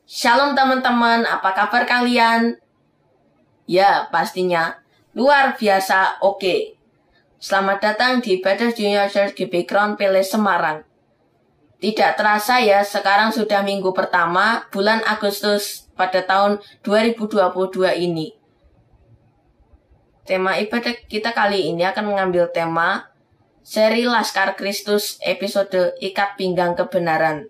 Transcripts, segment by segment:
Shalom teman-teman, apa kabar kalian? Ya, pastinya luar biasa oke. Selamat datang di ibadah Junior Church GB Crown Pele Semarang. Tidak terasa ya, sekarang sudah minggu pertama bulan Agustus pada tahun 2022 ini. Tema ibadah kita kali ini akan mengambil tema seri Laskar Kristus episode Ikat Pinggang Kebenaran.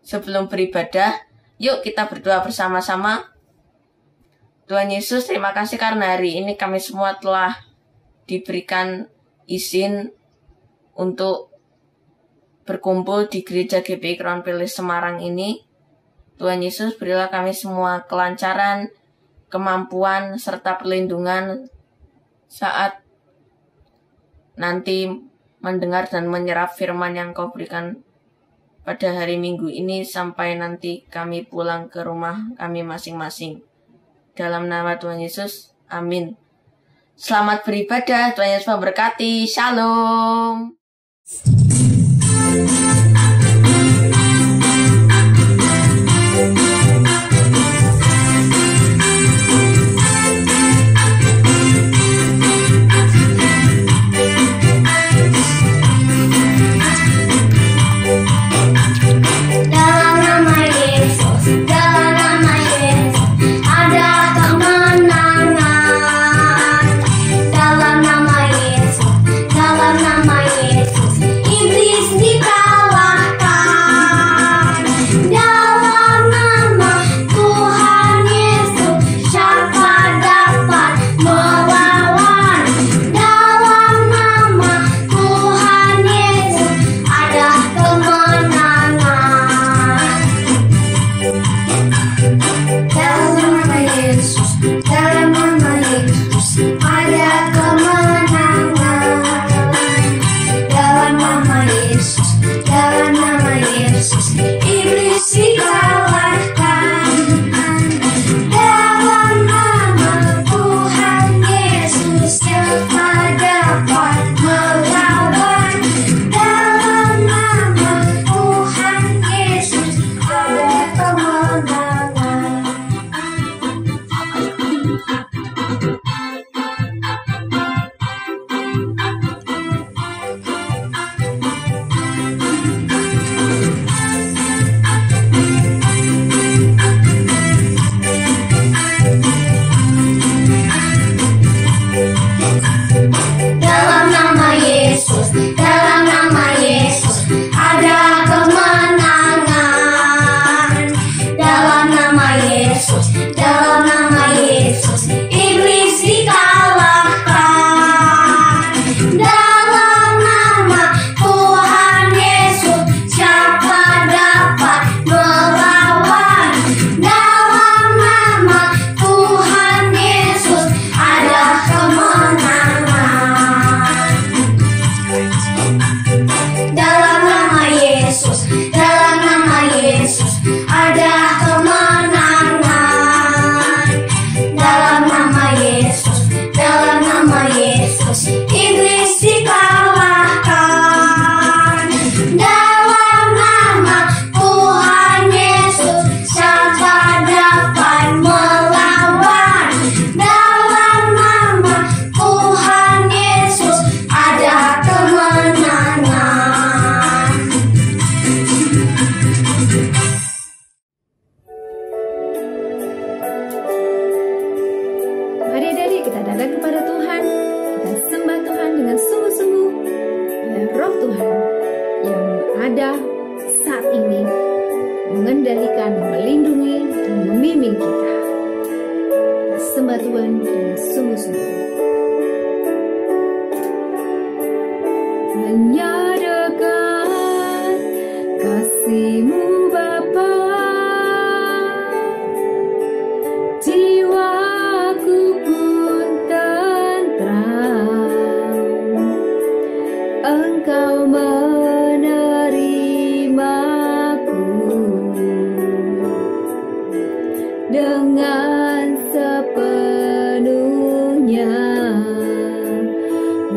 Sebelum beribadah, yuk kita berdoa bersama-sama. Tuhan Yesus, terima kasih karena hari ini kami semua telah diberikan izin untuk berkumpul di gereja GBI Crown Pele Semarang ini. Tuhan Yesus, berilah kami semua kelancaran, kemampuan, serta perlindungan saat nanti mendengar dan menyerap firman yang Kau berikan pada hari Minggu ini sampai nanti kami pulang ke rumah kami masing-masing. Dalam nama Tuhan Yesus, amin. Selamat beribadah, Tuhan Yesus memberkati. Shalom.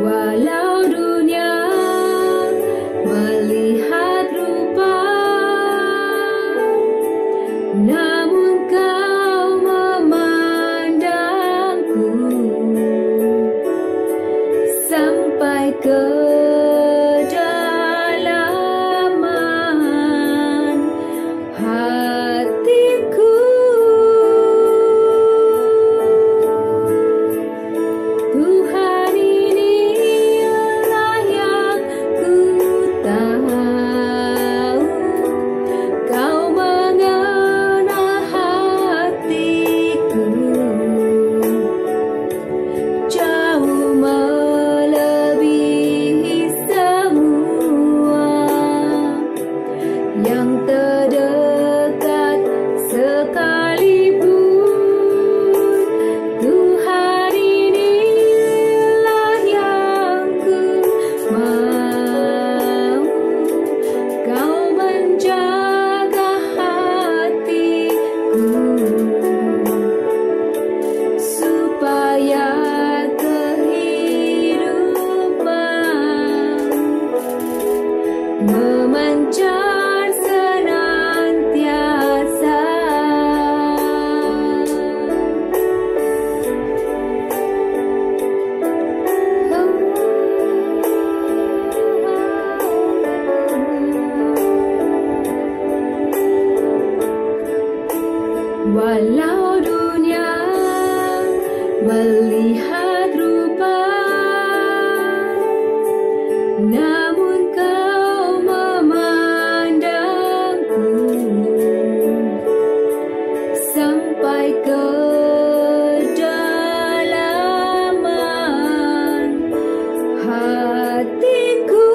Walau dunia melihat rupa kedalaman hatiku. Tuhan, inilah yang ku tahu, Kau mengenal hatiku jauh melebihi semua yang terdekat sekalipun. Tuhan, inilah yang ku mau, Kau menjaga hatiku supaya kehidupan memancar senantiasa. Walau dunia melihat rupa, namun Kau memandangku sampai kedalaman hatiku.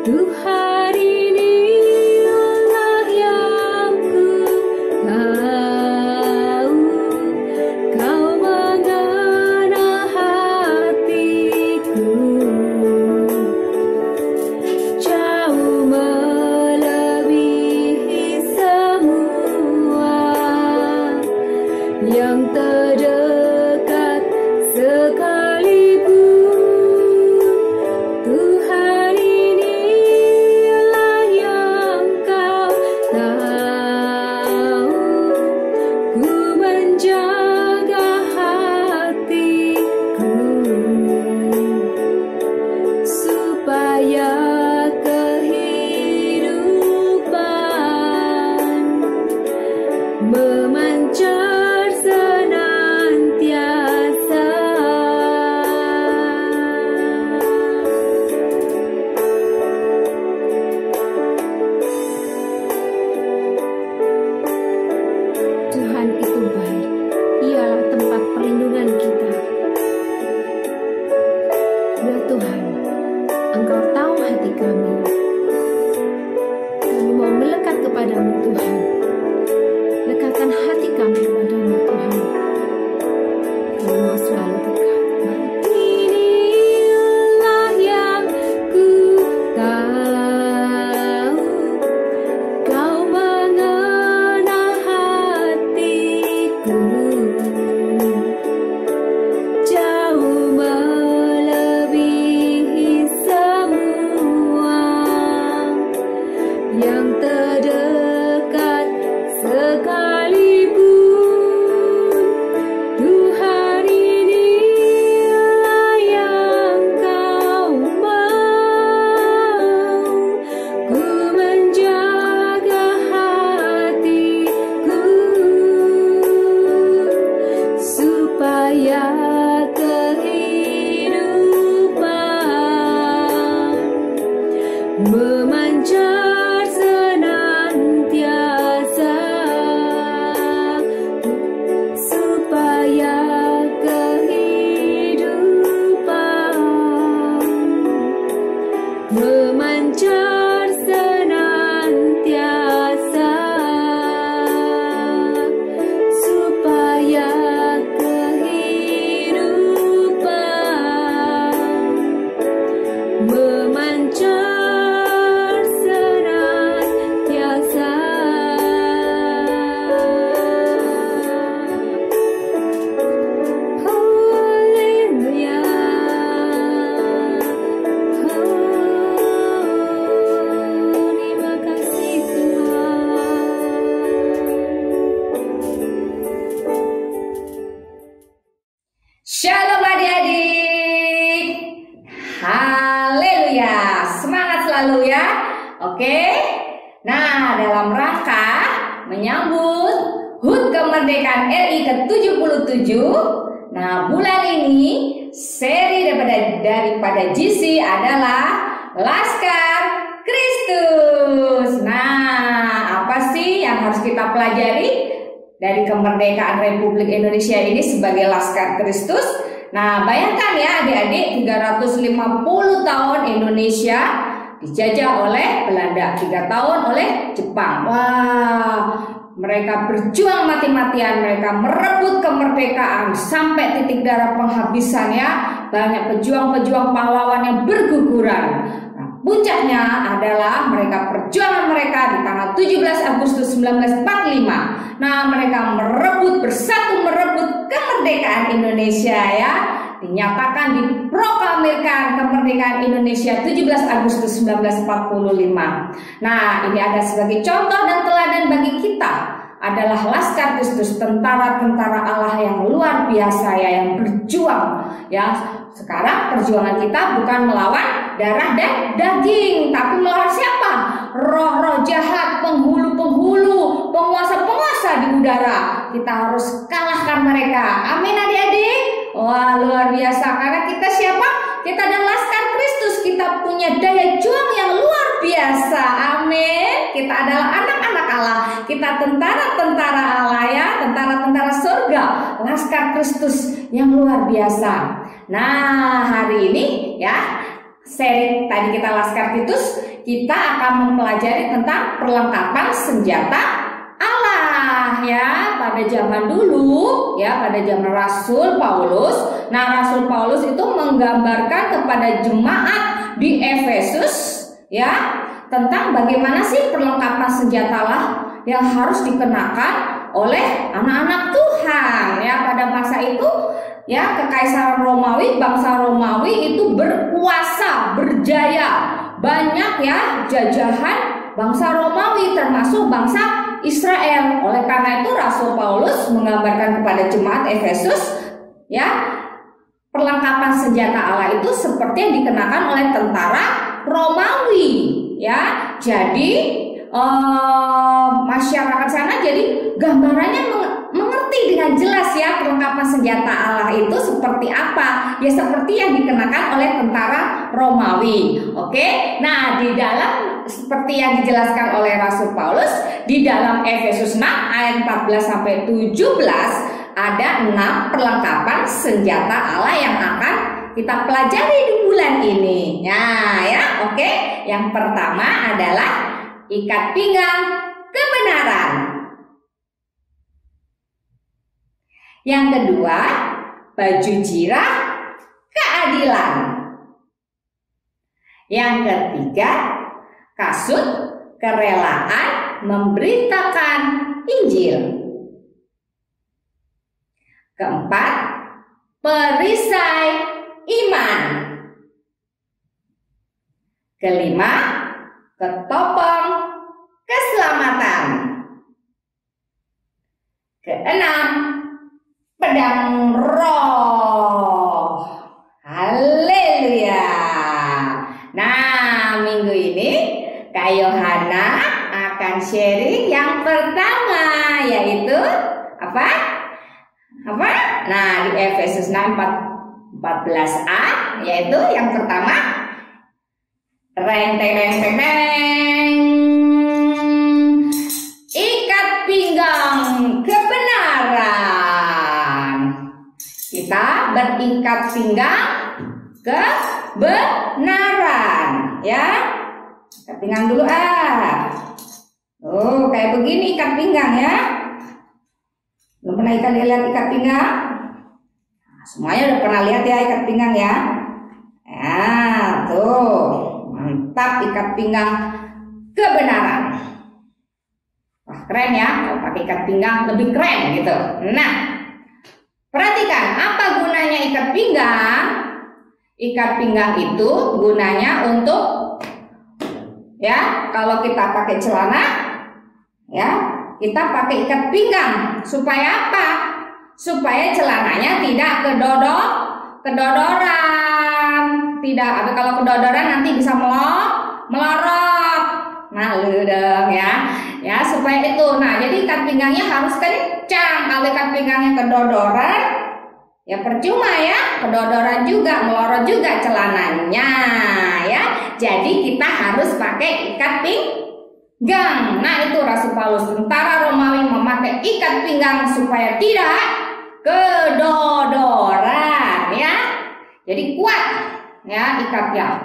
Tuhan, inilah yang ku tahu, Kau mengenal hatiku jauh melebihi semua yang terdekat sekalipun. Tuhan, inilah yang Kau tahu, ku menjaga hatiku supaya kehidupan memancar senantiasa. kemerdekaan RI ke-77. Nah, bulan ini seri daripada GC adalah Laskar Kristus. Nah, apa sih yang harus kita pelajari dari kemerdekaan Republik Indonesia ini sebagai Laskar Kristus? Nah, bayangkan ya adik-adik, 350 tahun Indonesia dijajah oleh Belanda, 3 tahun oleh Jepang. Wah, mereka berjuang mati-matian, mereka merebut kemerdekaan sampai titik darah penghabisan ya. Banyak pejuang-pejuang pahlawan yang berguguran. Nah, puncaknya adalah perjuangan mereka di tanggal 17 Agustus 1945. Nah, mereka bersatu merebut kemerdekaan Indonesia ya. Dinyatakan, diproklamirkan kemerdekaan Indonesia 17 Agustus 1945. Nah, ini ada sebagai contoh dan teladan bagi kita adalah Laskar Kristus, tentara-tentara Allah yang luar biasa ya, yang berjuang ya. Sekarang perjuangan kita bukan melawan darah dan daging, tapi melawan siapa? Roh-roh jahat, penghulu-penghulu, penguasa-penguasa di udara. Kita harus kalahkan mereka. Amin adik-adik. Wah, luar biasa. Karena kita siapa? Kita adalah Laskar Kristus. Kita punya daya juang yang luar biasa. Amin. Kita adalah anak-anak Allah. Kita tentara-tentara Allah ya, tentara-tentara surga. Laskar Kristus yang luar biasa. Nah, hari ini ya, seri tadi kita Laskar Kristus, kita akan mempelajari tentang perlengkapan senjata Allah ya. Pada zaman dulu ya, pada zaman Rasul Paulus. Nah, Rasul Paulus itu menggambarkan kepada jemaat di Efesus ya, tentang bagaimana sih perlengkapan senjata Allah yang harus dikenakan oleh anak-anak Tuhan ya. Pada masa itu ya, kekaisaran Romawi, bangsa Romawi itu berkuasa, berjaya. Banyak ya jajahan bangsa Romawi termasuk bangsa Israel. Oleh karena itu Rasul Paulus menggambarkan kepada jemaat Efesus ya, perlengkapan senjata Allah itu seperti yang dikenakan oleh tentara Romawi ya. Jadi masyarakat sana jadi gambarannya mengerti dengan jelas ya, perlengkapan senjata Allah itu seperti apa ya, seperti yang dikenakan oleh tentara Romawi. Oke, nah di dalam seperti yang dijelaskan oleh Rasul Paulus di dalam Efesus 6 ayat 14 sampai 17 ada 6 perlengkapan senjata Allah yang akan kita pelajari di bulan ini. Nah ya, oke. Yang pertama adalah ikat pinggang kebenaran. Yang kedua, baju jirah keadilan. Yang ketiga, kasut kerelaan memberitakan Injil. Keempat, perisai iman. Kelima, ketopong keselamatan. Keenam, pedang roh. Haleluya. Nah, minggu ini Kak Yohana akan sharing yang pertama, yaitu apa? Nah, di Efesus 6:14a, yaitu yang pertama, ikat pinggang kebenaran. Kita berikat pinggang kebenaran ya. Ikat pinggang dulu Oh, kayak begini ikat pinggang ya. Belum pernah lihat ikat pinggang? Nah, semuanya udah pernah lihat ya ikat pinggang ya. Nah, tuh. Mantap, ikat pinggang kebenaran. Wah, keren ya. Kalau pakai ikat pinggang lebih keren gitu. Nah, perhatikan apa gunanya ikat pinggang. Ikat pinggang itu gunanya untuk ya, kalau kita pakai celana ya, kita pakai ikat pinggang supaya apa? Supaya celananya tidak kedodoran. Tidak, kalau kedodoran nanti bisa melorot. Malu dong ya. Ya, supaya itu. Nah, jadi ikat pinggangnya harus kan kencang. Kalau ikat pinggangnya kedodoran, ya percuma ya, kedodoran juga, melorot juga celananya ya. Jadi kita harus pakai ikat pinggang. Nah itu Rasul Paulus, tentara Romawi memakai ikat pinggang supaya tidak kedodoran ya. Jadi kuat ya ikatnya,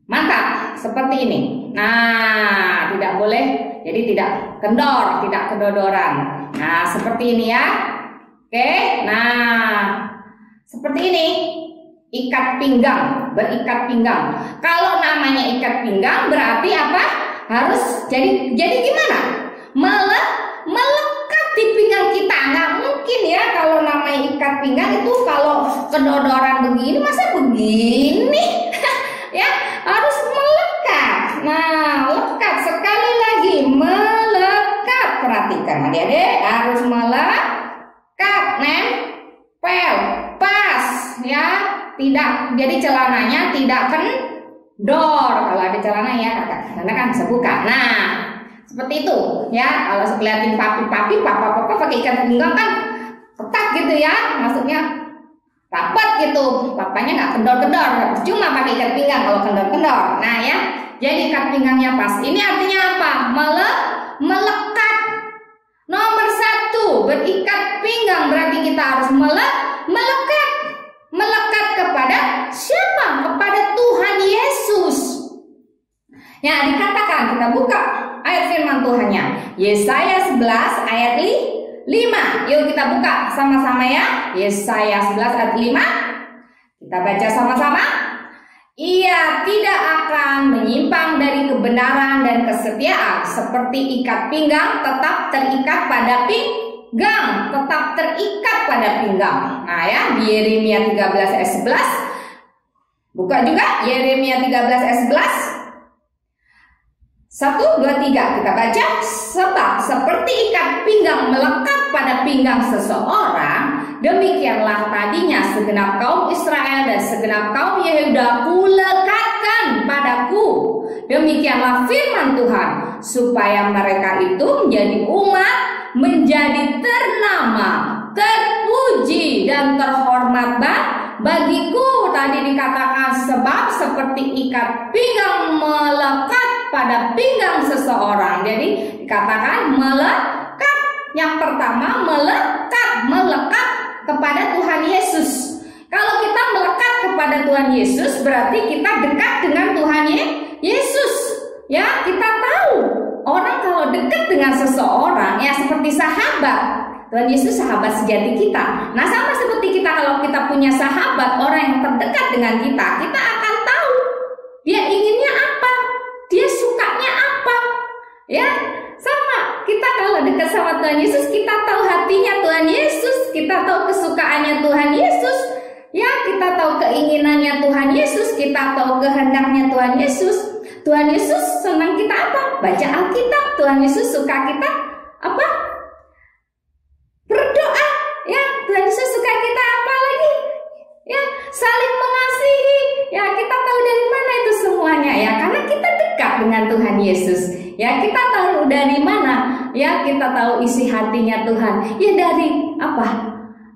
mantap seperti ini. Nah tidak boleh, jadi tidak kendor, tidak kedodoran. Nah seperti ini ya. Oke, nah seperti ini ikat pinggang, berikat pinggang. Kalau namanya ikat pinggang berarti apa? Harus jadi gimana? Melekat di pinggang kita. Nggak mungkin ya kalau namanya ikat pinggang itu kalau kedodoran begini, masa begini? Ya harus melekat. Nah lekat, sekali lagi melekat. Perhatikan adik-adik, harus melekat, nempel, pas ya. Tidak, jadi celananya tidak kendor. Kalau ada celana ya kakak, karena kan bisa buka. Nah seperti itu ya. Kalau ngeliatin papi, papa pakai ikat pinggang kan ketat gitu ya, maksudnya rapat gitu. Papanya nggak kendor-kendor, cuma pakai ikat pinggang kalau kendor-kendor. Nah ya, jadi ikat pinggangnya pas. Ini artinya apa? Melekat. Nomor 1, berikat pinggang berarti kita harus melekat. Melekat kepada siapa? Kepada Tuhan Yesus. Ya dikatakan, kita buka ayat firman Tuhannya, Yesaya 11 ayat 5. Yuk kita buka sama-sama ya. Yesaya 11 ayat 5. Kita baca sama-sama. Ia tidak akan menyimpang dari kebenaran dan kesetiaan, seperti ikat pinggang tetap terikat pada pinggang, tetap terikat pada pinggang. Nah ya, di Yeremia 13 ayat 11. Buka juga Yeremia 13 ayat 11. 1, 2, 3 kita baca. Sebab seperti ikat pinggang melekat pada pinggang seseorang, demikianlah tadinya segenap kaum Israel dan segenap kaum Yehuda kulekatkan padaku. Demikianlah firman Tuhan, supaya mereka itu menjadi umat, menjadi ternama, terpuji dan terhormat bagiku. Tadi dikatakan sebab seperti ikat pinggang melekat pada pinggang seseorang. Jadi dikatakan melekat. Yang pertama melekat kepada Tuhan Yesus. Kalau kita melekat kepada Tuhan Yesus berarti kita dekat dengan Tuhan Yesus. Ya, kita tahu orang kalau dekat dengan seseorang ya seperti sahabat. Tuhan Yesus sahabat sejati kita. Nah sama seperti kita, kalau kita punya sahabat, orang yang terdekat dengan kita, kita akan tahu dia inginnya apa, dia sukanya apa. Ya sama, kita kalau dekat sama Tuhan Yesus, kita tahu hatinya Tuhan Yesus, kita tahu kesukaannya Tuhan Yesus. Ya kita tahu keinginannya Tuhan Yesus, kita tahu kehendaknya Tuhan Yesus. Tuhan Yesus senang kita apa? Baca Alkitab. Tuhan Yesus suka kita apa? Berdoa. Ya, Tuhan Yesus suka kita apa lagi? Ya, saling mengasihi. Ya, kita tahu dari mana itu semuanya ya, karena kita dekat dengan Tuhan Yesus. Ya, kita tahu dari mana? Ya, kita tahu isi hatinya Tuhan. Ya dari apa?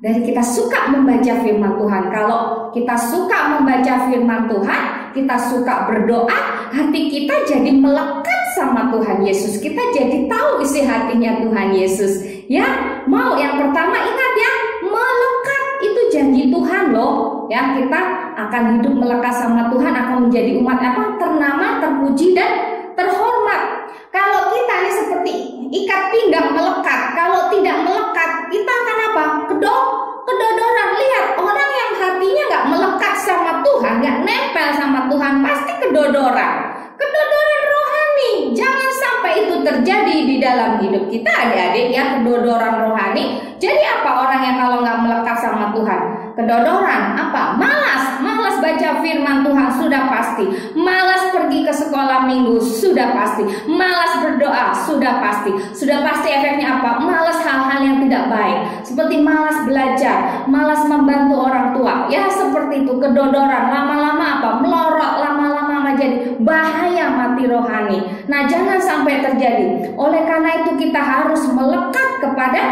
Dari kita suka membaca firman Tuhan. Kalau kita suka membaca firman Tuhan, kita suka berdoa, hati kita jadi melekat sama Tuhan Yesus. Kita jadi tahu isi hatinya Tuhan Yesus. Ya, mau yang pertama ingat ya, melekat itu janji Tuhan loh. Ya, kita akan hidup melekat sama Tuhan, akan menjadi umat apa? Ternama, terpuji dan terhormat. Kalau kita ini seperti ikat pinggang melekat, kalau tidak melekat, kita akan apa? Kedodoran. Lihat, orang yang hatinya nggak melekat sama Tuhan, nggak nempel sama Tuhan, pasti kedodoran. Kedodoran rohani. Jangan sampai itu terjadi di dalam hidup kita, adik-adik ya, kedodoran rohani. Jadi apa orang yang kalau nggak melekat sama Tuhan? Kedodoran apa? Malas baca firman Tuhan sudah pasti. Malas pergi ke sekolah minggu sudah pasti. Malas berdoa sudah pasti. Sudah pasti efeknya apa? Malas hal-hal yang tidak baik. Seperti malas belajar, malas membantu orang tua. Ya seperti itu, kedodoran. Lama-lama apa? Melorot, lama-lama jadi bahaya mati rohani. Nah jangan sampai terjadi. Oleh karena itu kita harus melekat kepada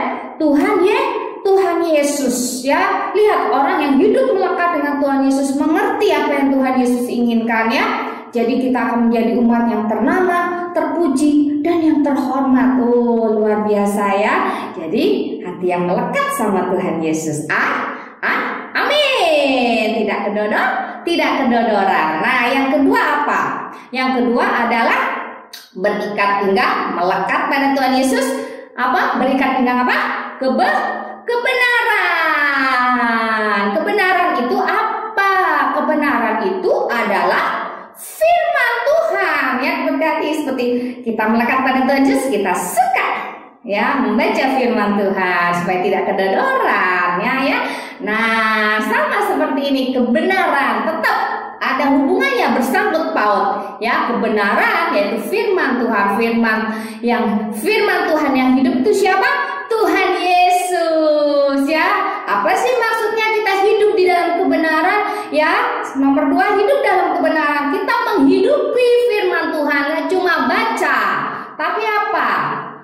Tuhan Yesus ya. Lihat orang yang hidup melekat dengan Tuhan Yesus, mengerti apa yang Tuhan Yesus inginkan ya. Jadi kita akan menjadi umat yang ternama, terpuji, dan yang terhormat. Oh, luar biasa ya. Jadi hati yang melekat sama Tuhan Yesus. Amin. Tidak kedodoran. Nah, yang kedua apa? Yang kedua adalah berikat pinggang, melekat pada Tuhan Yesus. Apa? Berikat pinggang apa? Kebenaran. Kebenaran itu apa? Kebenaran itu adalah firman Tuhan ya. Seperti kita melekat pada Tuhan Yesus, kita suka ya membaca firman Tuhan supaya tidak kedodoran ya. Nah, sama seperti ini, kebenaran tetap ada hubungannya, bersangkut paut ya. Kebenaran yaitu firman Tuhan, firman Tuhan yang hidup itu siapa? Tuhan Yesus ya. Apa sih maksudnya kita hidup di dalam kebenaran ya? Nomor 2, hidup dalam kebenaran. Kita menghidupi firman Tuhan, gak cuma baca, tapi apa?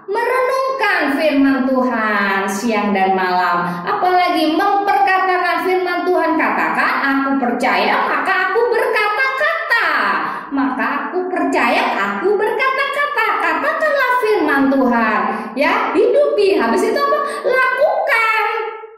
Merenungkan firman Tuhan siang dan malam. Apalagi memperkatakan firman Tuhan. Katakan, aku percaya, maka aku berkata-kata. Maka aku percaya, aku berkata-kata. Katakanlah firman Tuhan ya, hidupi. Habis itu apa? Lakukan.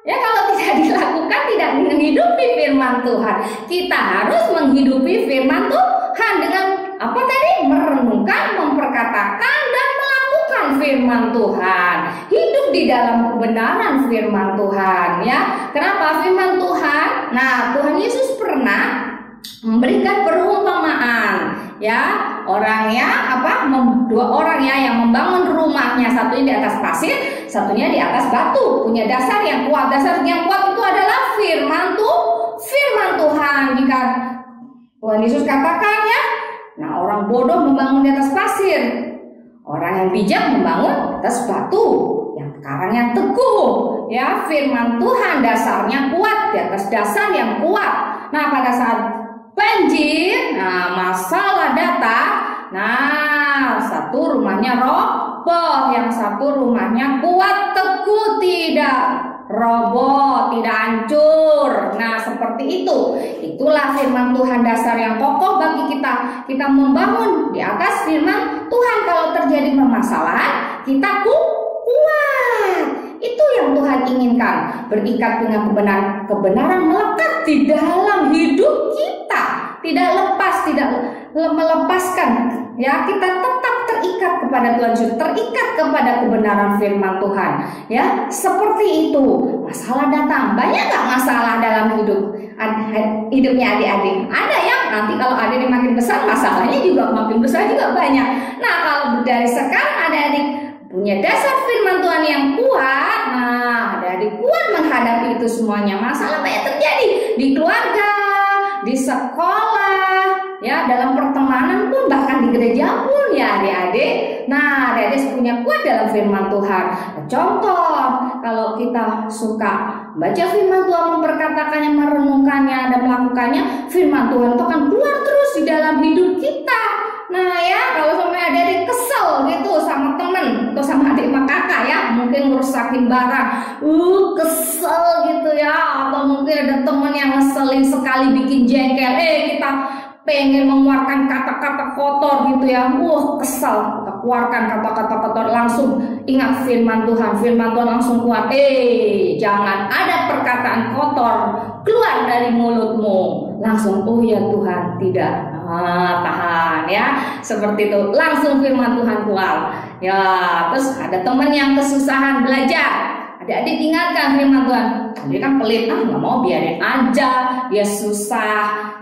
Ya, kalau tidak dilakukan, tidak menghidupi firman Tuhan. Kita harus menghidupi firman Tuhan dengan apa tadi? Merenungkan, memperkatakan, dan melakukan firman Tuhan. Hidup di dalam kebenaran firman Tuhan ya. Kenapa firman Tuhan? Nah, Tuhan Yesus pernah memberikan perumpamaan ya. Dua orang ya yang membangun rumahnya, satunya di atas pasir, satunya di atas batu, punya dasar yang kuat. Dasar yang kuat itu adalah firman Tuhan. Jika Tuhan Yesus katakan ya, nah, orang bodoh membangun di atas pasir, orang yang bijak membangun di atas batu yang karangnya teguh ya. Firman Tuhan dasarnya kuat, di atas dasar yang kuat. Nah, pada saat banjir, nah, masalah datang, nah, satu rumahnya roboh, yang satu rumahnya kuat, teguh, tidak roboh, tidak hancur. Nah, seperti itu. Itulah firman Tuhan, dasar yang kokoh bagi kita. Kita membangun di atas firman Tuhan. Kalau terjadi permasalahan, kita kuat. Itu yang Tuhan inginkan. Berikat dengan kebenaran melekat di dalam hidup kita. Tidak melepaskan ya. Kita tetap terikat kepada Tuhan Yesus, terikat kepada kebenaran firman Tuhan ya. Seperti itu. Masalah datang, banyak gak masalah dalam hidupnya adik-adik? Ada ya. Nanti kalau adik makin besar, masalahnya juga makin besar juga banyak. Nah, kalau dari sekarang adik-adik punya dasar firman Tuhan yang kuat, nah, adik-adik kuat menghadapi itu semuanya. Masalah banyak terjadi di keluarga, di sekolah, ya, dalam pertemanan pun, bahkan di gereja pun ya adik-adik. Nah, adik-adik punya kuat dalam firman Tuhan. Contoh, kalau kita suka baca firman Tuhan, memperkatakannya, merenungkannya, dan melakukannya, firman Tuhan itu akan keluar terus di dalam hidup kita. Nah ya, kalau sampai adik-adik kesel gitu sama temen atau sama adik sama kakak ya, mungkin ngerusakin barang, kesel gitu ya, atau mungkin ada temen yang ngeselin sekali, bikin jengkel, kita pengen mengeluarkan kata-kata kotor gitu ya, kesel, kita keluarkan kata-kata kotor, langsung ingat firman Tuhan langsung kuat, jangan ada perkataan kotor keluar dari mulutmu, langsung, oh ya Tuhan, tidak, tahan ya, seperti itu, langsung firman Tuhan keluar ya. Terus ada teman yang kesusahan belajar, adik-adik ingatkan firman Tuhan, dia kan pelit, nggak mau, biarin aja, dia susah,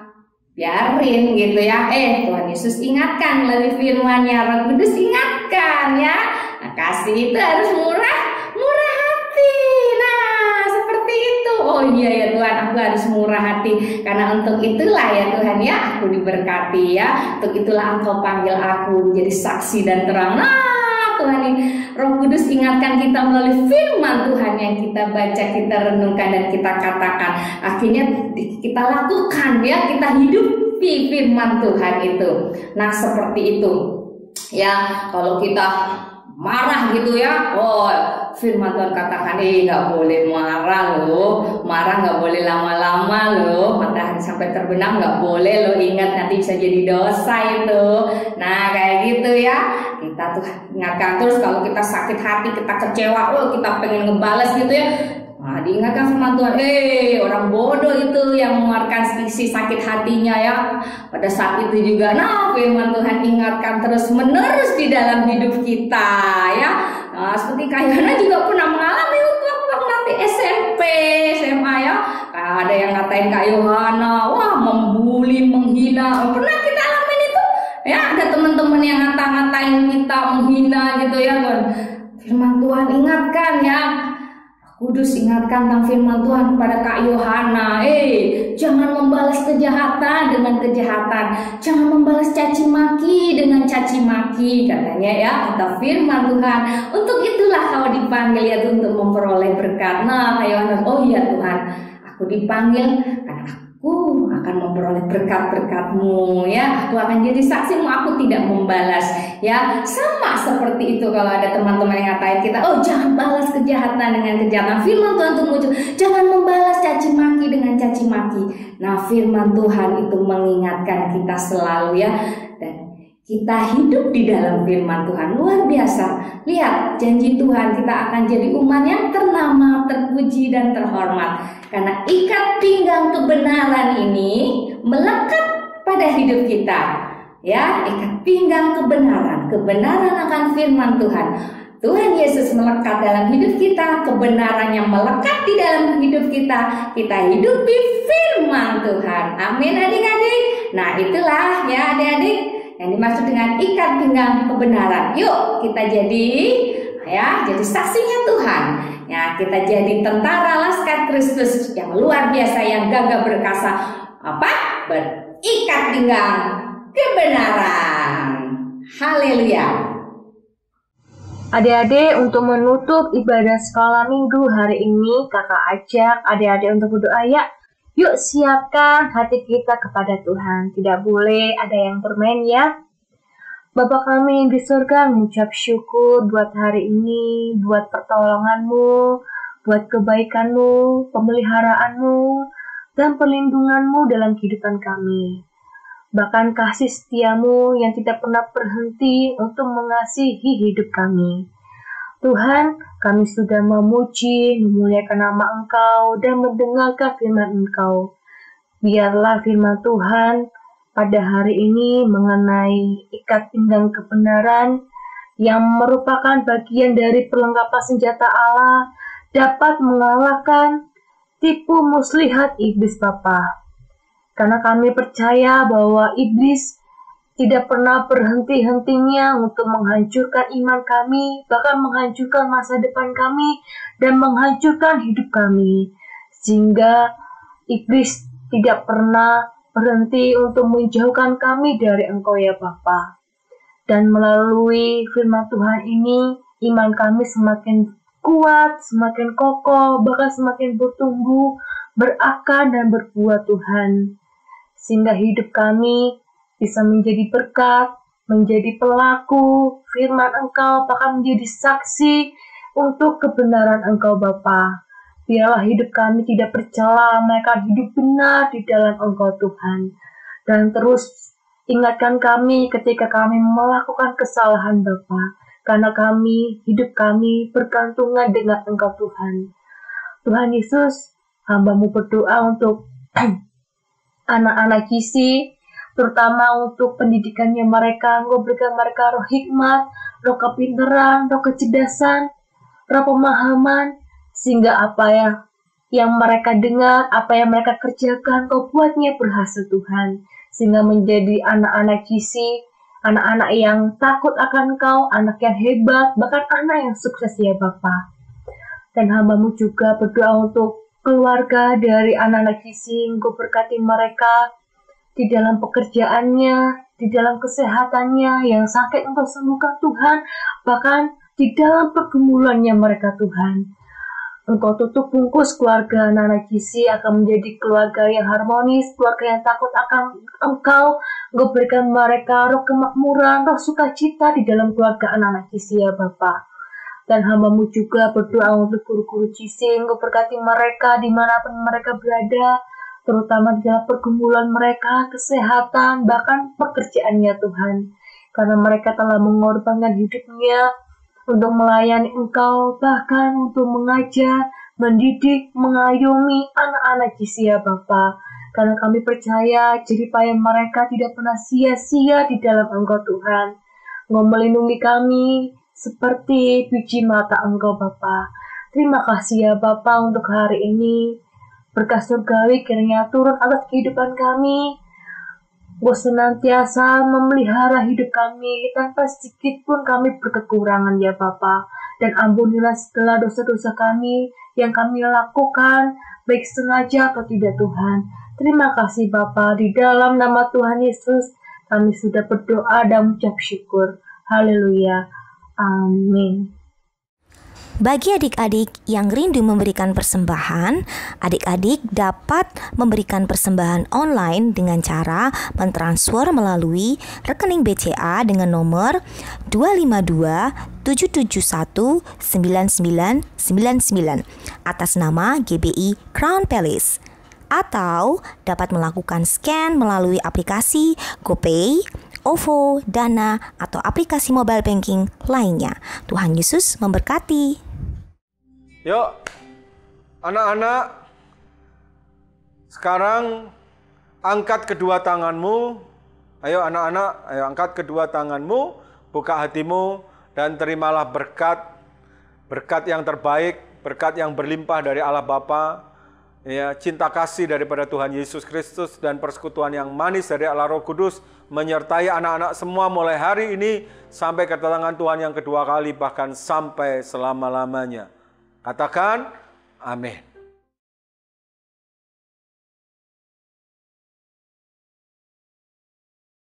biarin gitu ya. Tuhan Yesus ingatkan melalui firman-Nya, Roh Kudus ingatkan ya. Nah, kasih itu harus murah hati. Nah, seperti itu. Oh iya ya Tuhan, aku harus murah hati, karena untuk itulah ya Tuhan ya, aku diberkati ya. Untuk itulah Engkau panggil aku menjadi saksi dan terang. Nah, Tuhan ini Roh Kudus ingatkan kita melalui firman Tuhan yang kita baca, kita renungkan, dan kita katakan. Akhirnya kita lakukan ya, kita hidupi firman Tuhan itu. Nah, seperti itu ya. Kalau kita marah gitu ya, firman Tuhan katakan, nggak boleh marah loh, marah nggak boleh lama-lama loh, matahari sampai terbenam nggak boleh loh, ingat nanti bisa jadi dosa itu. Nah kayak gitu ya, kita tuh ingatkan terus kalau kita sakit hati, kita kecewa, kita pengen ngebales gitu ya. Nah, diingatkan firman Tuhan, orang bodoh itu yang mengeluarkan isi sakit hatinya ya. Pada saat itu juga, nah firman Tuhan ingatkan terus menerus di dalam hidup kita ya. Nah, seperti Kak Yana juga pernah mengalami waktu nanti SMP, SMA ya. Ada yang ngatain Kak Yohana, wah membuli, menghina. Pernah kita alamin itu? Ya, ada teman-teman yang ngata-ngatain kita, menghina gitu ya kan. Firman Tuhan ingatkan ya. Kudus ingatkan tentang firman Tuhan kepada Kak Yohana, jangan membalas kejahatan dengan kejahatan, jangan membalas caci maki dengan caci maki, katanya ya, kata firman Tuhan. Untuk itulah kau dipanggil ya untuk memperoleh berkat. Nah Kak Yohana, oh iya Tuhan, aku dipanggil karena aku akan memperoleh berkat-berkat-Mu ya, aku akan jadi saksimu, aku tidak membalas ya. Sama seperti itu kalau ada teman-teman yang ngatain kita, jangan balas kejahatan dengan kejahatan. Firman Tuhan itu muncul, jangan membalas caci maki dengan caci maki. Nah firman Tuhan itu mengingatkan kita selalu ya, dan kita hidup di dalam firman Tuhan. Luar biasa. Lihat janji Tuhan, kita akan jadi umat yang ternama, terpuji dan terhormat. Karena ikat pinggang kebenaran ini melekat pada hidup kita. Ya, ikat pinggang kebenaran. Kebenaran akan firman Tuhan. Tuhan Yesus melekat dalam hidup kita, kebenarannya melekat di dalam hidup kita. Kita hidup di firman Tuhan. Amin adik-adik. Nah, itulah ya adik-adik yang dimaksud dengan ikat pinggang kebenaran. Yuk kita jadi saksinya Tuhan. Ya, kita jadi tentara Laskar Kristus yang luar biasa, yang gagah perkasa. Berikat pinggang kebenaran. Haleluya. Adik-adik, untuk menutup ibadah sekolah minggu hari ini, kakak ajak adik-adik untuk berdoa ya. Yuk siapkan hati kita kepada Tuhan. Tidak boleh ada yang bermain ya. Bapa kami di surga, mengucap syukur buat hari ini, buat pertolongan-Mu, buat kebaikan-Mu, pemeliharaanmu, dan perlindungan-Mu dalam kehidupan kami. Bahkan kasih setia-Mu yang tidak pernah berhenti untuk mengasihi hidup kami. Tuhan, kami sudah memuji, memuliakan nama Engkau, dan mendengarkan firman Engkau. Biarlah firman Tuhan pada hari ini mengenai ikat pinggang kebenaran yang merupakan bagian dari perlengkapan senjata Allah dapat mengalahkan tipu muslihat iblis Bapa. Karena kami percaya bahwa iblis tidak pernah berhenti-hentinya untuk menghancurkan iman kami, bahkan menghancurkan masa depan kami dan menghancurkan hidup kami. Sehingga iblis tidak pernah berhenti untuk menjauhkan kami dari Engkau ya Bapa. Dan melalui firman Tuhan ini, iman kami semakin kuat, semakin kokoh, bahkan semakin bertumbuh, berakar dan berbuah Tuhan. Sehingga hidup kami bisa menjadi berkat, menjadi pelaku firman Engkau, bahkan menjadi saksi untuk kebenaran Engkau Bapa. Biarlah hidup kami tidak bercela, mereka hidup benar di dalam Engkau Tuhan. Dan terus ingatkan kami ketika kami melakukan kesalahan Bapa, karena hidup kami bergantungan dengan Engkau Tuhan. Tuhan Yesus, hamba-Mu berdoa untuk anak-anak GC, terutama untuk pendidikannya mereka. Engkau berikan mereka roh hikmat, roh kepintaran, roh kecerdasan, roh pemahaman, sehingga apa yang mereka dengar, apa yang mereka kerjakan, Kau buatnya berhasil Tuhan. Sehingga menjadi anak-anak GC, anak-anak yang takut akan Kau, anak yang hebat, bahkan anak yang sukses ya Bapa. Dan hamba-Mu juga berdoa untuk keluarga dari anak-anak GC, Engkau berkati mereka di dalam pekerjaannya, di dalam kesehatannya, yang sakit Engkau sembuhkan Tuhan, bahkan di dalam pergumulannya mereka Tuhan. Engkau tutup bungkus keluarga anak-anak GC akan menjadi keluarga yang harmonis, keluarga yang takut akan Engkau. Engkau berikan mereka roh kemakmuran, roh sukacita di dalam keluarga anak-anak GC ya Bapa. Dan hamba-Mu juga berdoa untuk guru-guru GC, Engkau berkati mereka dimanapun mereka berada, terutama di dalam pergumulan mereka, kesehatan, bahkan pekerjaannya Tuhan. Karena mereka telah mengorbankan hidupnya untuk melayani Engkau, bahkan untuk mengajar, mendidik, mengayomi anak-anak GC ya Bapa. Karena kami percaya jeripaya mereka tidak pernah sia-sia di dalam Engkau Tuhan. Engkau melindungi kami seperti biji mata Engkau Bapa. Terima kasih ya Bapa untuk hari ini. Berkah surgawi kiranya turun atas kehidupan kami. Engkau senantiasa memelihara hidup kami, tanpa sedikit pun kami berkekurangan ya Bapa. Dan ampunilah segala dosa-dosa kami yang kami lakukan, baik sengaja atau tidak Tuhan. Terima kasih Bapa, di dalam nama Tuhan Yesus kami sudah berdoa dan mengucap syukur. Haleluya. Amin. Bagi adik-adik yang rindu memberikan persembahan, adik-adik dapat memberikan persembahan online dengan cara mentransfer melalui rekening BCA dengan nomor 252-771-9999 atas nama GBI Crown Palace. Atau dapat melakukan scan melalui aplikasi GoPay, OVO, Dana, atau aplikasi mobile banking lainnya. Tuhan Yesus memberkati. Yuk, anak-anak, sekarang angkat kedua tanganmu. Ayo anak-anak, ayo angkat kedua tanganmu, buka hatimu, dan terimalah berkat yang terbaik, berkat yang berlimpah dari Allah Bapa. Ya, cinta kasih daripada Tuhan Yesus Kristus dan persekutuan yang manis dari Allah Roh Kudus menyertai anak-anak semua mulai hari ini sampai kedatangan Tuhan yang kedua kali, bahkan sampai selama-lamanya. Katakan amin.